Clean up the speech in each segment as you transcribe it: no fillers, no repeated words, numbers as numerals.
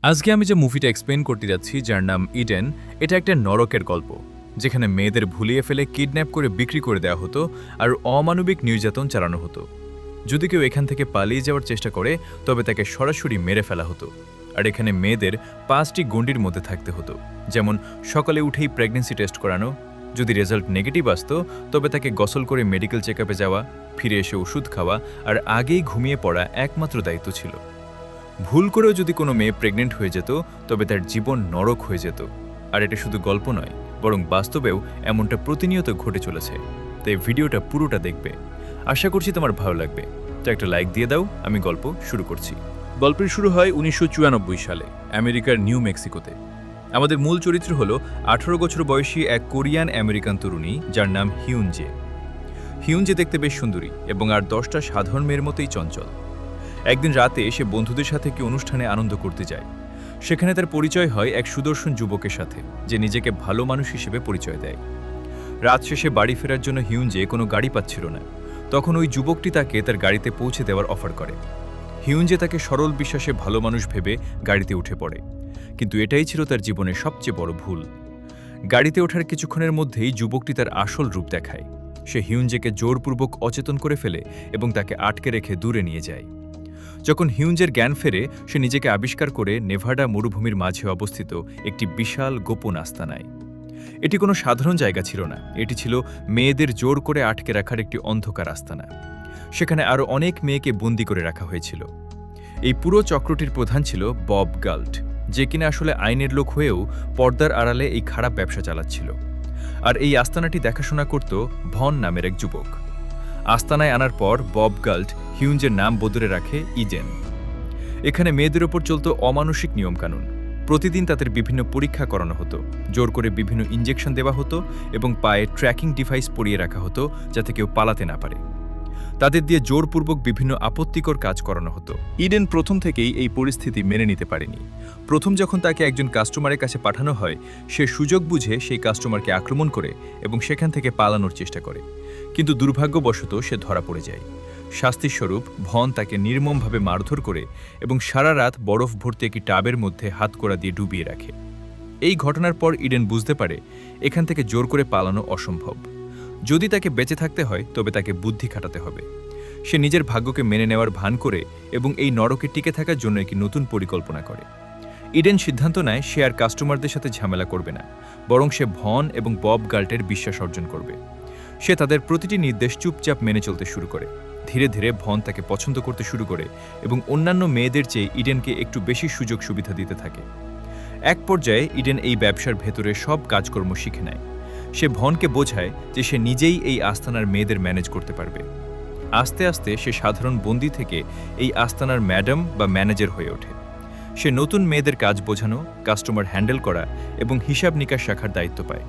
আজকে আমি যে মুভিটা এক্সপ্লেন করতে যাচ্ছি যার নাম ইডেন, এটা একটা নরকের গল্প যেখানে মেয়েদের ভুলিয়ে ফেলে কিডন্যাপ করে বিক্রি করে দেওয়া হতো আর অমানবিক নির্যাতন চালানো হতো। যদি কেউ এখান থেকে পালিয়ে যাওয়ার চেষ্টা করে তবে তাকে সরাসরি মেরে ফেলা হতো। আর এখানে মেয়েদের 5টি গণ্ডির মধ্যে থাকতে হতো, যেমন সকালে উঠেই প্রেগন্যান্সি টেস্ট করানো, যদি রেজাল্ট নেগেটিভ আসতো তবে তাকে গোসল করে মেডিকেল চেকআপে যাওয়া, ফিরে এসে ওষুধ খাওয়া আর আগেই ঘুমিয়ে পড়া একমাত্র দায়িত্ব ছিল। ভুল করেও যদি কোনো মেয়ে প্রেগনেন্ট হয়ে যেত তবে তার জীবন নরক হয়ে যেত। আর এটা শুধু গল্প নয়, বরং বাস্তবেও এমনটা প্রতিনিয়ত ঘটে চলেছে। তাই ভিডিওটা পুরোটা দেখবে, আশা করছি তোমার ভালো লাগবে। তো একটা লাইক দিয়ে দাও, আমি গল্প শুরু করছি। গল্পের শুরু হয় 1994 সালে আমেরিকার নিউ মেক্সিকোতে। আমাদের মূল চরিত্র হলো 18 বছর বয়সী এক কোরিয়ান আমেরিকান তরুণী যার নাম হিউনজে। হিউনজে দেখতে বেশ সুন্দরী এবং আর 10টা সাধারণ মেয়ের মতোই চঞ্চল। একদিন রাতে সে বন্ধুদের সাথে একটি অনুষ্ঠানে আনন্দ করতে যায়। সেখানে তার পরিচয় হয় এক সুদর্শন যুবকের সাথে, যে নিজেকে ভালো মানুষ হিসেবে পরিচয় দেয়। রাত শেষে বাড়ি ফেরার জন্য হিউনজে কোনো গাড়ি পাচ্ছিল না। তখন ওই যুবকটি তাকে তার গাড়িতে পৌঁছে দেওয়ার অফার করে। হিউনজে তাকে সরল বিশ্বাসে ভালো মানুষ ভেবে গাড়িতে উঠে পড়ে, কিন্তু এটাই ছিল তার জীবনের সবচেয়ে বড় ভুল। গাড়িতে ওঠার কিছুক্ষণের মধ্যেই যুবকটি তার আসল রূপ দেখায়। সে হিউনজেকে জোরপূর্বক অচেতন করে ফেলে এবং তাকে আটকে রেখে দূরে নিয়ে যায়। যখন হিউনজের জ্ঞান ফেরে, সে নিজেকে আবিষ্কার করে নেভাডা মরুভূমির মাঝে অবস্থিত একটি বিশাল গোপন আস্তানায়। এটি কোনো সাধারণ জায়গা ছিল না, এটি ছিল মেয়েদের জোর করে আটকে রাখার একটি অন্ধকার আস্তানা। সেখানে আরও অনেক মেয়েকে বন্দি করে রাখা হয়েছিল। এই পুরো চক্রটির প্রধান ছিল বব গাল্ট, যে কিনা আসলে আইনের লোক হয়েও পর্দার আড়ালে এই খারাপ ব্যবসা চালাচ্ছিল। আর এই আস্তানাটি দেখাশোনা করত ভন নামের এক যুবক। আস্তানায় আনার পর বব গাল্ট হিউনজের নাম বদলে রাখে ইডেন। এখানে মেয়েদের ওপর চলত অমানসিক নিয়মকানুন। প্রতিদিন তাদের বিভিন্ন পরীক্ষা করানো হতো, জোর করে বিভিন্ন ইঞ্জেকশন দেওয়া হতো এবং পায়ে ট্র্যাকিং ডিভাইস পরিয়ে রাখা হতো যাতে কেউ পালাতে না পারে। তাদের দিয়ে জোরপূর্বক বিভিন্ন আপত্তিকর কাজ করানো হতো। ইডেন প্রথম থেকেই এই পরিস্থিতি মেনে নিতে পারেনি। প্রথম যখন তাকে একজন কাস্টমারের কাছে পাঠানো হয়, সে সুযোগ বুঝে সেই কাস্টমারকে আক্রমণ করে এবং সেখান থেকে পালানোর চেষ্টা করে, কিন্তু দুর্ভাগ্যবশত সে ধরা পড়ে যায়। শাস্তিস্বরূপ ভন তাকে নির্মমভাবে মারধর করে এবং সারা রাত বরফ ভর্তি একটি টাবের মধ্যে হাতকড়া দিয়ে ডুবিয়ে রাখে। এই ঘটনার পর ইডেন বুঝতে পারে এখান থেকে জোর করে পালানো অসম্ভব। যদি তাকে বেঁচে থাকতে হয় তবে তাকে বুদ্ধি খাটাতে হবে। সে নিজের ভাগ্যকে মেনে নেওয়ার ভান করে এবং এই নরকে টিকে থাকার জন্য একটি নতুন পরিকল্পনা করে। ইডেন সিদ্ধান্ত নেয় সে আর কাস্টমারদের সাথে ঝামেলা করবে না, বরং সে ভন এবং বব গাল্টের বিশ্বাস অর্জন করবে। সে তাদের প্রতিটি নির্দেশ চুপচাপ মেনে চলতে শুরু করে। ধীরে ধীরে ভন তাকে পছন্দ করতে শুরু করে এবং অন্যান্য মেয়েদের চেয়ে ইডেনকে একটু বেশি সুযোগ সুবিধা দিতে থাকে। এক পর্যায়ে ইডেন এই ব্যবসার ভেতরে সব কাজকর্ম শিখে নেয়। সে ভনকে বোঝায় যে সে নিজেই এই আস্তানার মেয়েদের ম্যানেজ করতে পারবে। আস্তে আস্তে সে সাধারণ বন্দী থেকে এই আস্তানার ম্যাডাম বা ম্যানেজার হয়ে ওঠে। সে নতুন মেয়েদের কাজ বোঝানো, কাস্টমার হ্যান্ডেল করা এবং হিসাব নিকাশ রাখার দায়িত্ব পায়।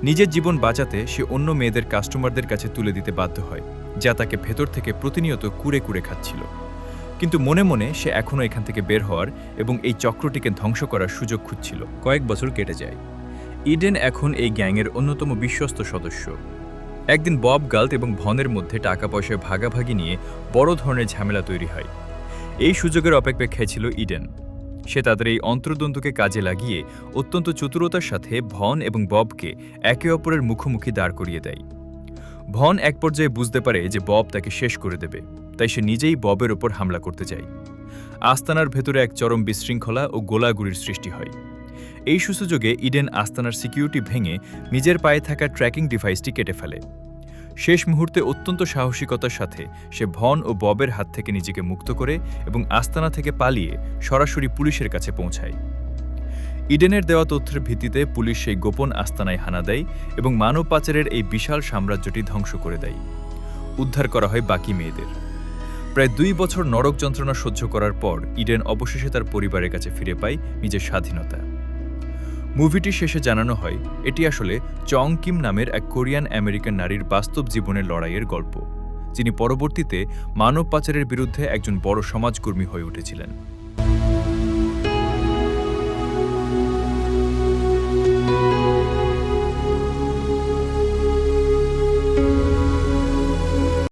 নিজের জীবন বাঁচাতে সে অন্য মেয়েদের কাস্টমারদের কাছে তুলে দিতে বাধ্য হয়, যা তাকে ভেতর থেকে প্রতিনিয়ত কুরে কুরে খাচ্ছিল। কিন্তু মনে মনে সে এখনও এখান থেকে বের হওয়ার এবং এই চক্রটিকে ধ্বংস করার সুযোগ খুঁজছিল। কয়েক বছর কেটে যায়। ইডেন এখন এই গ্যাংয়ের অন্যতম বিশ্বস্ত সদস্য। একদিন বব গাল্ট এবং ভনের মধ্যে টাকা পয়সায় ভাগাভাগি নিয়ে বড় ধরনের ঝামেলা তৈরি হয়। এই সুযোগের অপেক্ষায় ছিল ইডেন। সে তাদের এই অন্তর্দ্বন্দ্বকে কাজে লাগিয়ে অত্যন্ত চতুরতার সাথে ভন এবং ববকে একে অপরের মুখোমুখি দাঁড় করিয়ে দেয়। ভন এক পর্যায়ে বুঝতে পারে যে বব তাকে শেষ করে দেবে, তাই সে নিজেই ববের ওপর হামলা করতে যায়। আস্তানার ভেতরে এক চরম বিশৃঙ্খলা ও গোলাগুলির সৃষ্টি হয়। এই সুযোগে ইডেন আস্তানার সিকিউরিটি ভেঙে নিজের পায়ে থাকা ট্র্যাকিং ডিভাইসটি কেটে ফেলে। শেষ মুহূর্তে অত্যন্ত সাহসিকতার সাথে সে ভন ও ববের হাত থেকে নিজেকে মুক্ত করে এবং আস্তানা থেকে পালিয়ে সরাসরি পুলিশের কাছে পৌঁছায়। ইডেনের দেওয়া তথ্যের ভিত্তিতে পুলিশ সেই গোপন আস্তানায় হানা দেয় এবং মানব পাচারের এই বিশাল সাম্রাজ্যটি ধ্বংস করে দেয়। উদ্ধার করা হয় বাকি মেয়েদের। প্রায় 2 বছর নরক যন্ত্রণা সহ্য করার পর ইডেন অবশেষে তার পরিবারের কাছে ফিরে পায় নিজের স্বাধীনতা। মুভিটি শেষে জানানো হয় এটি আসলে চং কিম নামের এক কোরিয়ান আমেরিকান নারীর বাস্তব জীবনের লড়াইয়ের গল্প, যিনি পরবর্তীতে মানব পাচারের বিরুদ্ধে একজন বড় সমাজকর্মী হয়ে উঠেছিলেন।